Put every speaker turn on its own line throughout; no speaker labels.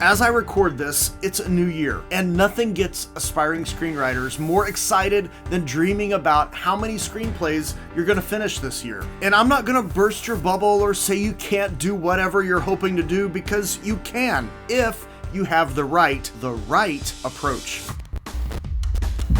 As I record this, it's a new year, and nothing gets aspiring screenwriters more excited than dreaming about how many screenplays you're gonna finish this year. And I'm not gonna burst your bubble or say you can't do whatever you're hoping to do, because you can, if you have the right approach.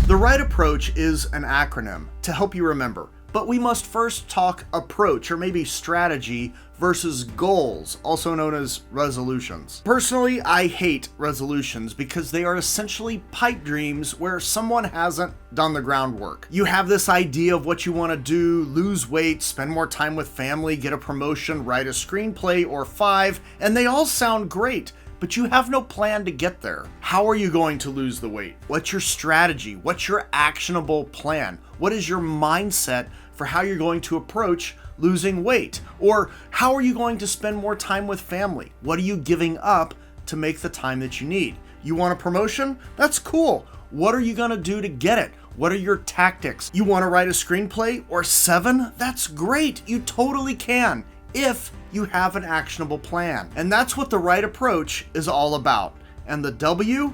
The right approach is an acronym to help you remember. But we must first talk approach, or maybe strategy, versus goals, also known as resolutions. Personally, I hate resolutions because they are essentially pipe dreams where someone hasn't done the groundwork. You have this idea of what you want to do: lose weight, spend more time with family, get a promotion, write a screenplay or 5, and they all sound great. But you have no plan to get there. How are you going to lose the weight? What's your strategy? What's your actionable plan? What is your mindset for how you're going to approach losing weight? Or how are you going to spend more time with family? What are you giving up to make the time that you need? You want a promotion? That's cool. What are you gonna do to get it? What are your tactics? You wanna write a screenplay or 7? That's great. You totally can, if you have an actionable plan. And that's what the right approach is all about. And the W?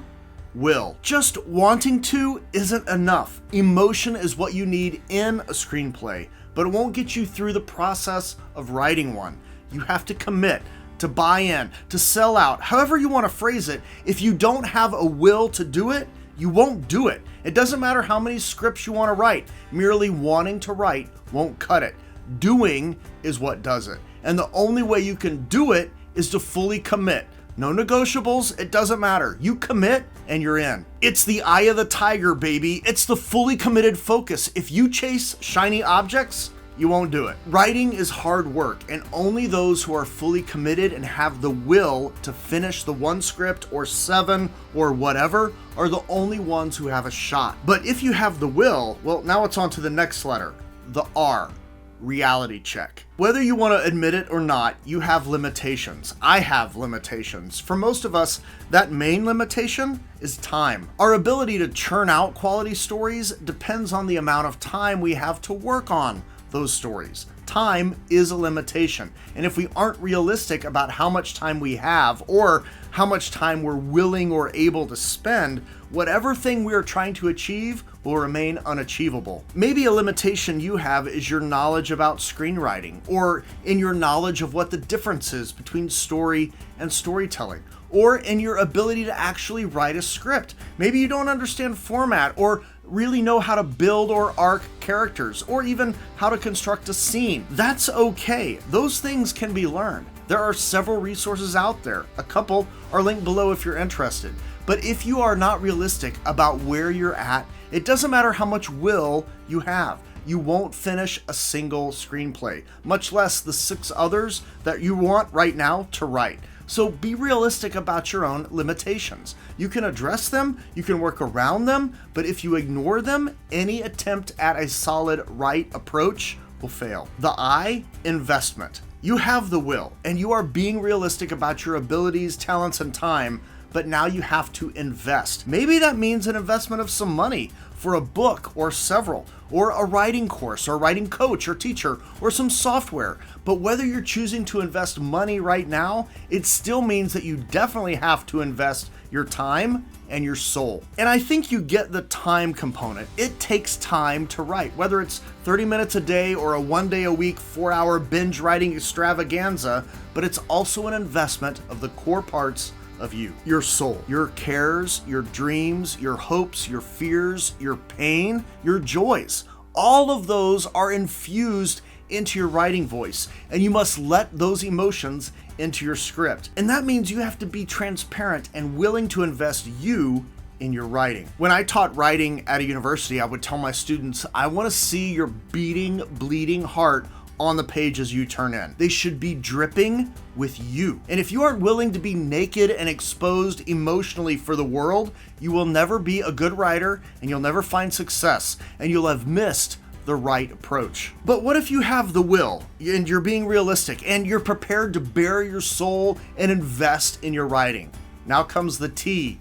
Will. Just wanting to isn't enough. Emotion is what you need in a screenplay, but it won't get you through the process of writing one. You have to commit, to buy in, to sell out, however you want to phrase it. If you don't have a will to do it, you won't do it. It doesn't matter how many scripts you want to write. Merely wanting to write won't cut it. Doing is what does it. And the only way you can do it is to fully commit. No negotiables, it doesn't matter. You commit and you're in. It's the eye of the tiger, baby. It's the fully committed focus. If you chase shiny objects, you won't do it. Writing is hard work, and only those who are fully committed and have the will to finish the 1 script or 7 or whatever are the only ones who have a shot. But if you have the will, well, now it's on to the next letter, the R. Reality check. Whether you want to admit it or not, you have limitations. I have limitations. For most of us, that main limitation is time. Our ability to churn out quality stories depends on the amount of time we have to work on those stories. Time is a limitation, and if we aren't realistic about how much time we have or how much time we're willing or able to spend, whatever thing we are trying to achieve will remain unachievable. Maybe a limitation you have is your knowledge about screenwriting, or in your knowledge of what the difference is between story and storytelling, or in your ability to actually write a script. Maybe you don't understand format or really know how to build or arc characters, or even how to construct a scene. That's okay. Those things can be learned. There are several resources out there. A couple are linked below if you're interested. But if you are not realistic about where you're at, it doesn't matter how much will you have. You won't finish a single screenplay, much less the 6 others that you want right now to write. So be realistic about your own limitations. You can address them, you can work around them, but if you ignore them, any attempt at a solid right approach will fail. The I, investment. You have the will, and you are being realistic about your abilities, talents, and time, but now you have to invest. Maybe that means an investment of some money for a book or several, or a writing course, or a writing coach or teacher, or some software. But whether you're choosing to invest money right now, it still means that you definitely have to invest your time and your soul. And I think you get the time component. It takes time to write, whether it's 30 minutes a day or a 1 day a week, 4-hour binge writing extravaganza, but it's also an investment of the core parts of you, your soul, your cares, your dreams, your hopes, your fears, your pain, your joys. All of those are infused into your writing voice, and you must let those emotions into your script. And that means you have to be transparent and willing to invest you in your writing. When I taught writing at a university, I would tell my students, I want to see your beating, bleeding heart on the pages you turn in. They should be dripping with you. And if you aren't willing to be naked and exposed emotionally for the world, you will never be a good writer, and you'll never find success, and you'll have missed the right approach. But what if you have the will, and you're being realistic, and you're prepared to bare your soul and invest in your writing? Now comes the T,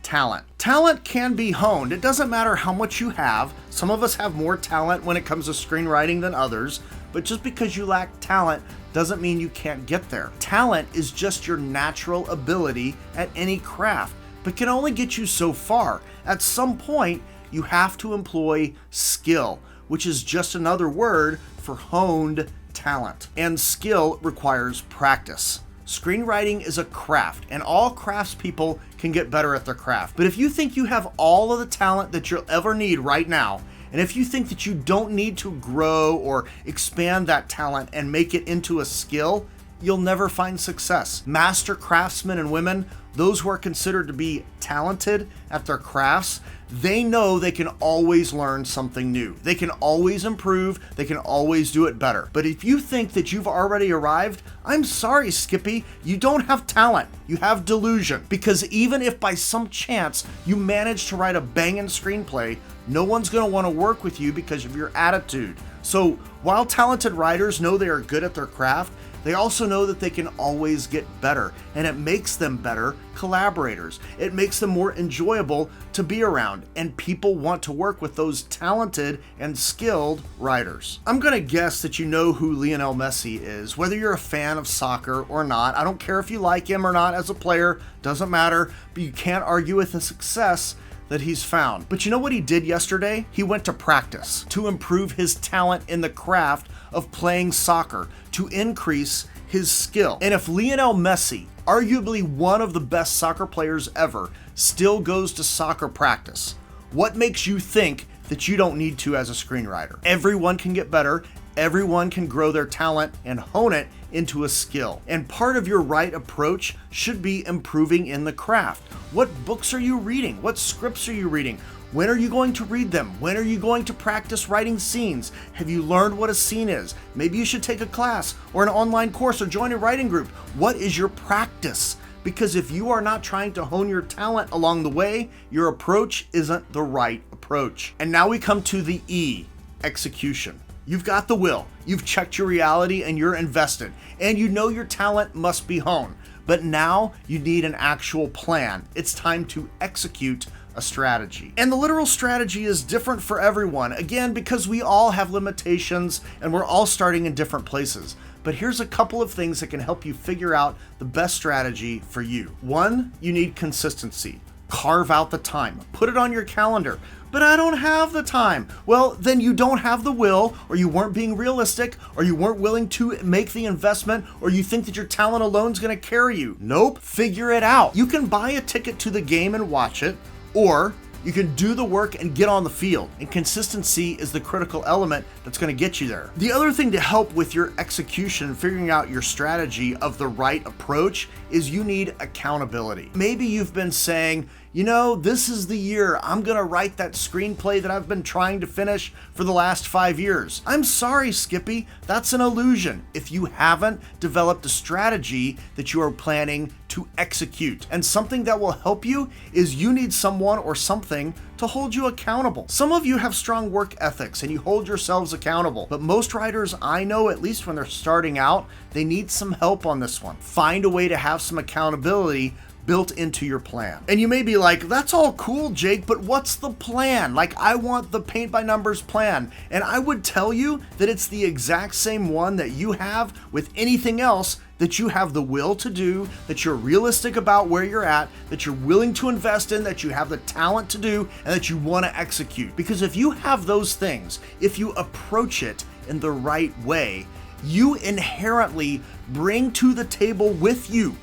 talent. Talent can be honed. It doesn't matter how much you have. Some of us have more talent when it comes to screenwriting than others, But just because you lack talent doesn't mean you can't get there. Talent is just your natural ability at any craft, but can only get you so far. At some point, you have to employ skill, which is just another word for honed talent. And skill requires practice. Screenwriting is a craft, and all craftspeople can get better at their craft. But if you think you have all of the talent that you'll ever need right now, and if you think that you don't need to grow or expand that talent and make it into a skill, you'll never find success. Master craftsmen and women, those who are considered to be talented at their crafts, they know they can always learn something new. They can always improve. They can always do it better. But if you think that you've already arrived, I'm sorry, Skippy, you don't have talent. You have delusion. Because even if by some chance you manage to write a banging screenplay, no one's going to want to work with you because of your attitude. So while talented writers know they are good at their craft, they also know that they can always get better, and it makes them better collaborators. It makes them more enjoyable to be around, and people want to work with those talented and skilled writers. I'm gonna guess that you know who Lionel Messi is, whether you're a fan of soccer or not. I don't care if you like him or not as a player, doesn't matter, but you can't argue with the success that he's found. But you know what he did yesterday? He went to practice to improve his talent in the craft of playing soccer, to increase his skill. And if Lionel Messi, arguably one of the best soccer players ever, still goes to soccer practice, what makes you think that you don't need to as a screenwriter? Everyone can get better. Everyone can grow their talent and hone it into a skill. And part of your right approach should be improving in the craft. What books are you reading? What scripts are you reading? When are you going to read them? When are you going to practice writing scenes? Have you learned what a scene is? Maybe you should take a class or an online course or join a writing group. What is your practice? Because if you are not trying to hone your talent along the way, your approach isn't the right approach. And now we come to the E, execution. You've got the will, you've checked your reality, and you're invested, and you know your talent must be honed. But now you need an actual plan. It's time to execute a strategy. And the literal strategy is different for everyone, again, because we all have limitations and we're all starting in different places. But here's a couple of things that can help you figure out the best strategy for you. One, you need consistency. Carve out the time. Put it on your calendar. But I don't have the time. Well, then you don't have the will, or you weren't being realistic, or you weren't willing to make the investment, or you think that your talent alone is going to carry you. Nope. Figure it out. You can buy a ticket to the game and watch it, or you can do the work and get on the field. And consistency is the critical element that's going to get you there. The other thing to help with your execution, figuring out your strategy of the right approach, is you need accountability. Maybe you've been saying, you know, this is the year I'm gonna write that screenplay that I've been trying to finish for the last 5 years. I'm sorry, Skippy, that's an illusion if you haven't developed a strategy that you are planning to execute. And something that will help you is you need someone or something to hold you accountable. Some of you have strong work ethics and you hold yourselves accountable, but most writers I know, at least when they're starting out, they need some help on this one. Find a way to have some accountability built into your plan. And you may be like, that's all cool, Jake, but what's the plan? Like, I want the paint by numbers plan. And I would tell you that it's the exact same one that you have with anything else that you have the will to do, that you're realistic about where you're at, that you're willing to invest in, that you have the talent to do, and that you want to execute. Because if you have those things, if you approach it in the right way, you inherently bring to the table with you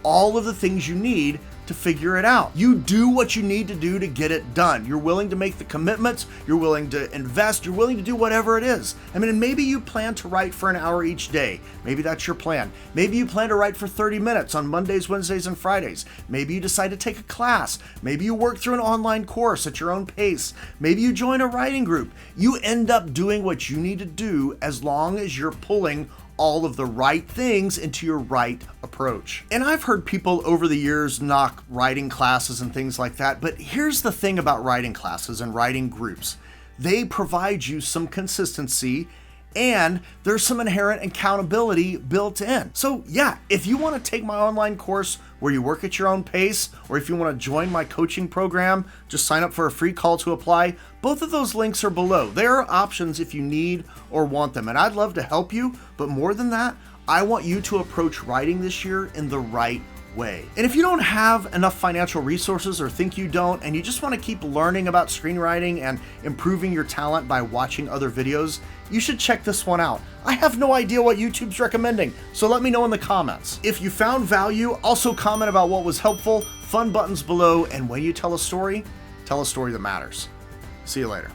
all of the things you need to figure it out. You do what you need to do to get it done. You're willing to make the commitments, you're willing to invest, you're willing to do whatever it is. I mean, and maybe you plan to write for an hour each day. Maybe that's your plan. Maybe you plan to write for 30 minutes on Mondays, Wednesdays, and Fridays. Maybe you decide to take a class. Maybe you work through an online course at your own pace. Maybe you join a writing group. You end up doing what you need to do as long as you're pulling all of the right things into your right approach. And I've heard people over the years knock writing classes and things like that, but here's the thing about writing classes and writing groups. They provide you some consistency and there's some inherent accountability built in. So yeah, if you want to take my online course where you work at your own pace, or if you want to join my coaching program, just sign up for a free call to apply. Both of those links are below. There are options if you need or want them, and I'd love to help you, but more than that, I want you to approach writing this year in the right way. And if you don't have enough financial resources or think you don't, and you just want to keep learning about screenwriting and improving your talent by watching other videos, you should check this one out. I have no idea what YouTube's recommending, so let me know in the comments. If you found value, also comment about what was helpful, fun buttons below, and when you tell a story that matters. See you later.